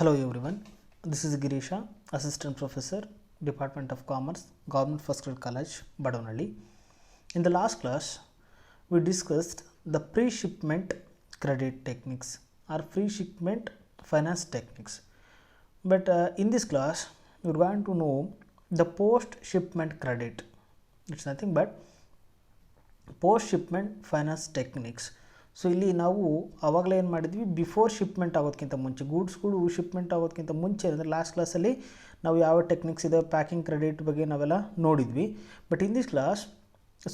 Hello everyone, this is Girisha, Assistant Professor, Department of Commerce, Government First Grade College, Badonalli. In the last class, we discussed the pre-shipment credit techniques or pre-shipment finance techniques. But in this class, we are going to know the post-shipment credit. It's nothing but post-shipment finance techniques. So ಇಲ್ಲಿ ನಾವು ಆವಾಗಲೇ ಏನು ಮಾಡಿದ್ವಿ, before shipment ಆಗೋದಕ್ಕಿಂತ ಮುಂಚೆ ಗೂಡ್ಸ್ಗಳು shipment ಆಗೋದಕ್ಕಿಂತ ಮುಂಚೆ ಅಂದರೆ last ಕ್ಲಾಸಲ್ಲಿ ನಾವು ಯಾವ ಟೆಕ್ನಿಕ್ಸ್ ಇದೆ ಪ್ಯಾಕಿಂಗ್ ಕ್ರೆಡಿಟ್ ಬಗ್ಗೆ ನಾವೆಲ್ಲ ನೋಡಿದ್ವಿ. But in this class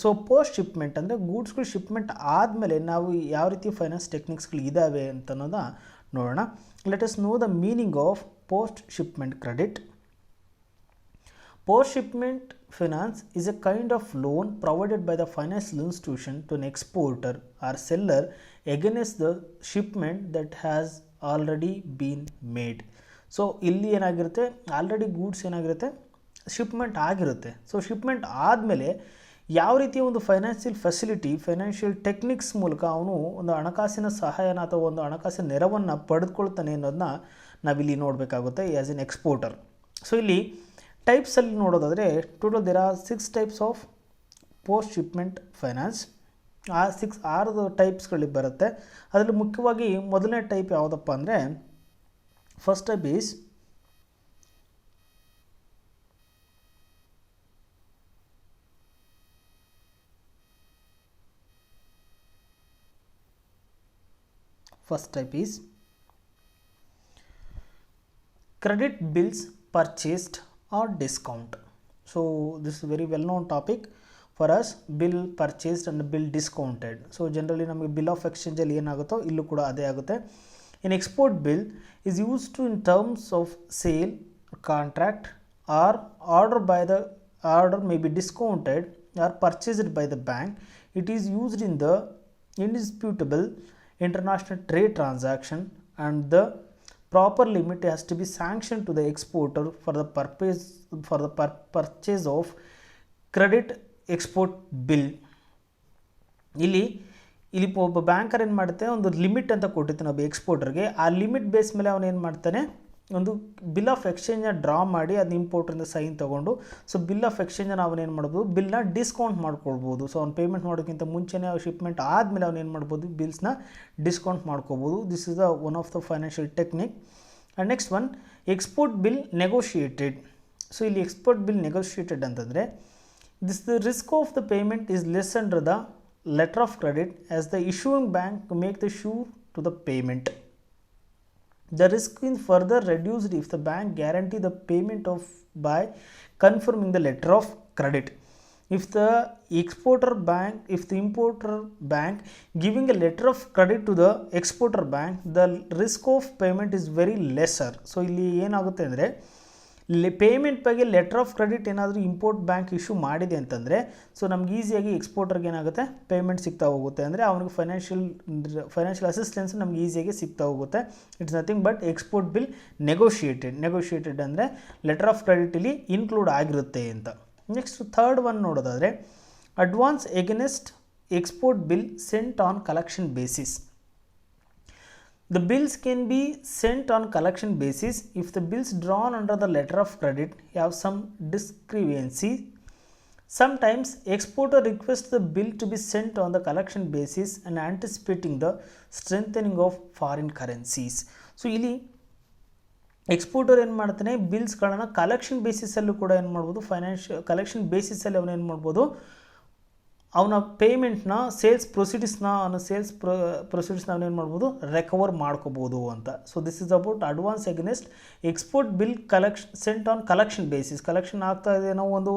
so post shipment ಅಂದರೆ ಗೂಡ್ಸ್ಗಳು ಶಿಪ್ಮೆಂಟ್ ಆದಮೇಲೆ ನಾವು ಯಾವ ರೀತಿ ಫೈನಾನ್ಸ್ ಟೆಕ್ನಿಕ್ಸ್ಗಳು ಇದ್ದಾವೆ ಅಂತ ಅನ್ನೋದನ್ನ ನೋಡೋಣ. Let us know the meaning of post shipment credit. Post-shipment finance is a kind of loan provided by the financial institution to an exporter or seller against the shipment that has already been made. So ಇಲ್ಲಿ ಏನಾಗಿರುತ್ತೆ, already goods ಏನಾಗಿರುತ್ತೆ shipment ಆಗಿರುತ್ತೆ. So shipment ಆದಮೇಲೆ ಯಾವ ರೀತಿಯ ಒಂದು financial facility, financial techniques ಮೂಲಕ ಅವನು ಒಂದು ಹಣಕಾಸಿನ ಸಹಾಯನ ಅಥವಾ ಒಂದು ಹಣಕಾಸಿನ ನೆರವನ್ನು ಪಡೆದುಕೊಳ್ತಾನೆ ಅನ್ನೋದನ್ನ ನಾವಿಲ್ಲಿ ನೋಡಬೇಕಾಗುತ್ತೆ ಆ್ಯಸ್ ಎನ್ ಎಕ್ಸ್ಪೋರ್ಟರ್. ಸೊ ಇಲ್ಲಿ ಟೈಪ್ಸಲ್ಲಿ ನೋಡೋದಾದರೆ total there are 6 types of post shipment finance. ಆ 6 ಟೈಪ್ಸ್ಗಳಿಗೆ ಬರುತ್ತೆ. ಅದರಲ್ಲಿ ಮುಖ್ಯವಾಗಿ ಮೊದಲನೇ ಟೈಪ್ ಯಾವುದಪ್ಪ ಅಂದರೆ first type is credit bills purchased or discount. So this is a very well known topic for us, bill purchased and bill discounted. So generally ನಮಗೆ bill of exchange ಅಲ್ಲಿ ಏನಾಗುತ್ತೋ ಇಲ್ಲೂ ಕೂಡ ಅದೇ ಆಗುತ್ತೆ. An export bill is used to in terms of sale, contract or order may be discounted or purchased by the bank. It is used in the indisputable international trade transaction and the proper limit has to be sanctioned to the exporter for the purchase of credit export bill. ಇಲ್ಲಿ ಒಬ್ಬ banker ಏನು ಮಾಡುತ್ತೆ, ಒಂದು limit ಅಂತ ಕೊಟ್ಟಿರ್ತಾನೆ ಒಬ್ಬ ಎಕ್ಸ್ಪೋರ್ಟರ್ಗೆ. ಆ limit base ಮೇಲೆ ಅವನು ಏನು ಮಾಡ್ತಾನೆ, ಒಂದು ಬಿಲ್ ಆಫ್ ಎಕ್ಸ್ಚೇಂಜನ್ನ ಡ್ರಾ ಮಾಡಿ ಅದನ್ನ ಇಂಪೋರ್ಟರಿಂದ ಸೈನ್ ತೊಗೊಂಡು ಸೊ ಬಿಲ್ ಆಫ್ ಎಕ್ಸ್ಚೇಂಜನ್ನು ಅವನೇನು ಮಾಡ್ಬೋದು, ಬಿಲ್ನ ಡಿಸ್ಕೌಂಟ್ ಮಾಡ್ಕೊಳ್ಬೋದು. ಸೊ ಅವ್ನು ಪೇಮೆಂಟ್ ಮಾಡೋಕ್ಕಿಂತ ಮುಂಚೆನೇ ಶಿಪ್ಮೆಂಟ್ ಆದಮೇಲೆ ಅವನೇನು ಮಾಡ್ಬೋದು, ಬಿಲ್ಸ್ನ ಡಿಸ್ಕೌಂಟ್ ಮಾಡ್ಕೋಬೋದು. This is the one of the financial technique. And next one export bill negotiated. So ಇಲ್ಲಿ ಎಕ್ಸ್ಪೋರ್ಟ್ ಬಿಲ್ ನೆಗೋಷಿಯೇಟೆಡ್ ಅಂತಂದರೆ the risk of the payment is less under the letter of credit as the issuing bank to make the sure to the payment. The risk is further reduced if the bank guarantee the payment by confirming the letter of credit. If the importer bank giving a letter of credit to the exporter bank, the risk of payment is very lesser. So ಇಲ್ಲಿ ಏನಾಗುತ್ತೆ ಅಂದರೆ payment ಬಗ್ಗೆ letter of credit ಏನಾದರೂ import bank issue ಮಾಡಿದೆ ಅಂತಂದರೆ so ನಮ್ಗೆ ಈಸಿಯಾಗಿ ಎಕ್ಸ್ಪೋರ್ಟರ್ಗೆ ಏನಾಗುತ್ತೆ, ಪೇಮೆಂಟ್ ಸಿಗ್ತಾ ಹೋಗುತ್ತೆ. ಅಂದರೆ ಅವನಿಗೆ ಫೈನಾನ್ಷಿಯಲ್ ಅಸಿಸ್ಟೆನ್ಸ್ ನಮ್ಗೆ ಈಸಿಯಾಗಿ ಸಿಗ್ತಾ ಹೋಗುತ್ತೆ. It's nothing but export bill negotiated ಅಂದರೆ ಲೆಟರ್ ಆಫ್ ಕ್ರೆಡಿಟ್ ಇಲ್ಲಿ ಇನ್ಕ್ಲೂಡ್ ಆಗಿರುತ್ತೆ ಅಂತ. ನೆಕ್ಸ್ಟ್ ಥರ್ಡ್ ಒನ್ ನೋಡೋದಾದರೆ advance against export bill sent on collection basis. The bills can be sent on collection basis if the bills drawn under the letter of credit have some discrepancy. Sometimes exporter requests the bill to be sent on the collection basis and anticipating the strengthening of foreign currencies. So ಇಲ್ಲಿ exporter ಏನು ಮಾಡ್ತಾನೆ, ಬಿಲ್ಸ್ಗಳನ್ನು collection ಬೇಸಿಸಲ್ಲೂ ಕೂಡ ಏನು ಮಾಡ್ಬೋದು, collection ಬೇಸಿಸಲ್ಲಿ ಅವನು ಏನು ಮಾಡ್ಬೋದು, ಅವನ ಪೇಮೆಂಟ್ನ ಸೇಲ್ಸ್ ಪ್ರೊಸೀಡಿಂಗ್ಸ್ನ ಅವನೇನು ಮಾಡ್ಬೋದು, ರಿಕವರ್ ಮಾಡ್ಕೋಬೋದು ಅಂತ. So this is about advance against export bill sent on collection basis. Collection ಆಗ್ತಾ ಇದೆ ನಾವು ಒಂದು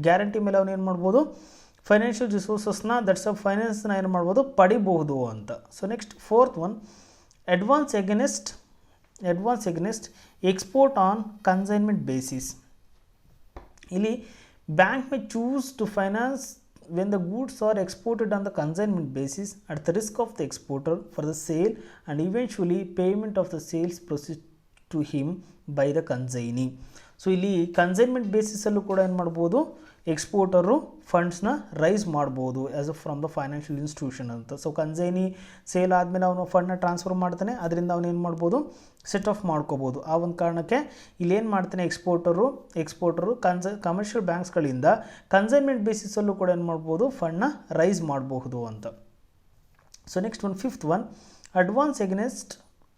ಗ್ಯಾರಂಟಿ ಮೇಲೆ ಅವನು ಏನು ಮಾಡ್ಬೋದು, ಫೈನಾನ್ಷಿಯಲ್ ರಿಸೋರ್ಸಸ್ನ ದಟ್ಸ್ ಆಫ್ ಫೈನಾನ್ಸ್ನ ಏನು ಮಾಡ್ಬೋದು, ಪಡಿಬಹುದು ಅಂತ. So next fourth one advance against export on consignment basis. ಇಲ್ಲಿ bank may choose to finance when the goods are exported on the consignment basis at the risk of the exporter for the sale and eventually payment of the sales proceeds to him by the consignee. So ಇಲ್ಲಿ consignment ಬೇಸಿಸಲ್ಲೂ ಕೂಡ ಏನು ಮಾಡ್ಬೋದು, exporter ಫಂಡ್ಸ್ನ rice ಮಾಡ್ಬೋದು as a from the financial institution ಅಂತ. So consignee sale ಆದಮೇಲೆ ಅವನು ಫಂಡ್ನ transfer ಮಾಡ್ತಾನೆ, ಅದರಿಂದ ಅವನು ಏನು ಮಾಡ್ಬೋದು, ಸೆಟ್ ಆಫ್ ಮಾಡ್ಕೋಬೋದು. ಆ ಒಂದು ಕಾರಣಕ್ಕೆ ಇಲ್ಲೇನು ಮಾಡ್ತಾನೆ ಎಕ್ಸ್ಪೋರ್ಟರು ಕಮರ್ಷಿಯಲ್ ಬ್ಯಾಂಕ್ಸ್ಗಳಿಂದ ಕನ್ಸೈನ್ಮೆಂಟ್ ಬೇಸಿಸಲ್ಲೂ ಕೂಡ ಏನು ಮಾಡ್ಬೋದು, ಫಂಡ್ನ ರೈಸ್ ಮಾಡಬಹುದು ಅಂತ. So next one, fifth one, advance against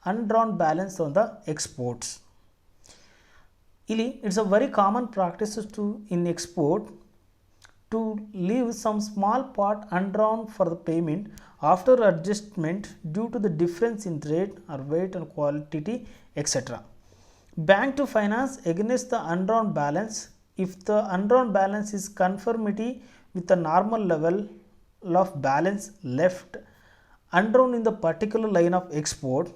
undrawn balance on the exports. Ili it's a very common practice to in export to leave some small part undrawn for the payment after adjustment due to the difference in rate or weight and quality etc. Bank to finance against the undrawn balance if the undrawn balance is conformity with the normal level of balance left undrawn in the particular line of export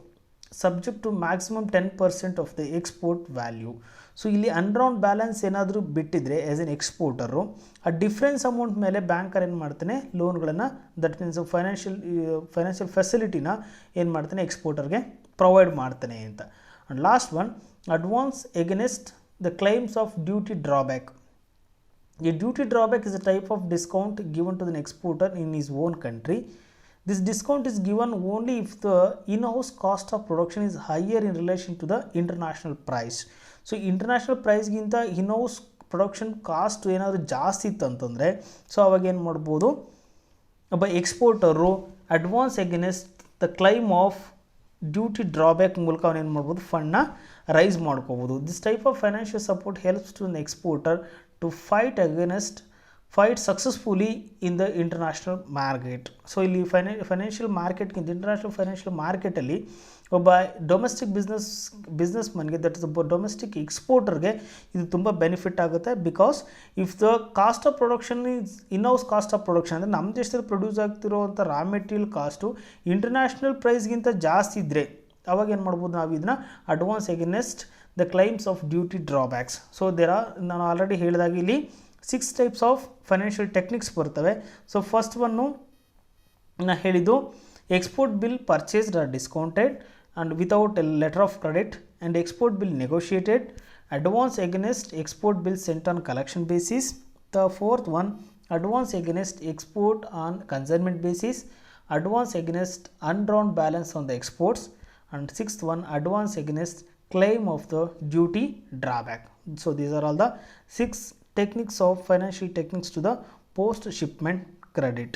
subject to maximum 10% of the export value. So ಇಲ್ಲಿ undrawn balance ಏನಾದರೂ ಬಿಟ್ಟಿದ್ರೆ as an exporter ಆ difference amount ಮೇಲೆ banker ಏನು ಮಾಡ್ತಾನೆ, ಲೋನ್ಗಳನ್ನು that means financial ಫೆಸಿಲಿಟಿನ ಏನು ಮಾಡ್ತಾನೆ, ಎಕ್ಸ್ಪೋರ್ಟರ್ಗೆ ಪ್ರೊವೈಡ್ ಮಾಡ್ತಾನೆ ಅಂತ. And last one, advance against the claims of duty drawback. A duty drawback is a type of discount given to the exporter in his own country. This discount is given only if the in-house cost of production is higher in relation to the international price. So international price ಗಿಂತ in-house production cost ಏನಾದರೂ ಜಾಸ್ತಿ ಇತ್ತು ಅಂತಂದರೆ, so ಅವಾಗ ಏನು ಮಾಡ್ಬೋದು, ಒಬ್ಬ exporter advance against the claim of duty drawback ಮೂಲಕ ಅವನು ಏನು ಮಾಡ್ಬೋದು, ಫಂಡ್ನ ರೈಸ್ ಮಾಡ್ಕೋಬೋದು. This type of financial support helps to an exporter to fight successfully in the international market. So ಇಲ್ಲಿ ಫೈನಾನ್ಷಿಯಲ್ ಮಾರ್ಕೆಟ್ಗಿಂತ ಇಂಟರ್ನ್ಯಾಷನಲ್ ಫೈನಾನ್ಷಿಯಲ್ ಮಾರ್ಕೆಟಲ್ಲಿ ಒಬ್ಬ ಡೊಮೆಸ್ಟಿಕ್ ಬಿಸ್ನೆಸ್ಮನ್ಗೆ, ದಟ್ ಇಸ್ ಒಬ್ಬ ಡೊಮೆಸ್ಟಿಕ್ ಎಕ್ಸ್ಪೋರ್ಟರ್ಗೆ ಇದು ತುಂಬ ಬೆನಿಫಿಟ್ ಆಗುತ್ತೆ. Because if the cost of production is inhouse cost of production ಅಂದರೆ ನಮ್ಮ ದೇಶದಲ್ಲಿ ಪ್ರೊಡ್ಯೂಸ್ ಆಗ್ತಿರೋವಂಥ ರಾ ಮೆಟೀರಿಯಲ್ ಕಾಸ್ಟು ಇಂಟರ್ನ್ಯಾಷನಲ್ ಪ್ರೈಸ್ಗಿಂತ ಜಾಸ್ತಿ ಇದ್ದರೆ ಅವಾಗ ಏನು ಮಾಡ್ಬೋದು, ನಾವು ಇದನ್ನ advance against the claims of duty drawbacks. So ನಾನು ಆಲ್ರೆಡಿ ಹೇಳಿದಾಗ ಇಲ್ಲಿ 6 ಟೈಪ್ಸ್ ಆಫ್ ಫೈನಾನ್ಷಿಯಲ್ ಟೆಕ್ನಿಕ್ಸ್ ಬರ್ತವೆ. ಸೊ ಫಸ್ಟ್ ಒನ್ನು ನಾನು ಹೇಳಿದ್ದು, export bill purchased or discounted and without a letter of credit and export bill negotiated, advance against export bill sent on collection basis. The fourth one, advance against export on consignment basis, advance against undrawn balance on the exports, and sixth one, advance against claim of the duty drawback. So these are all the 6 techniques of financial techniques to the post shipment credit.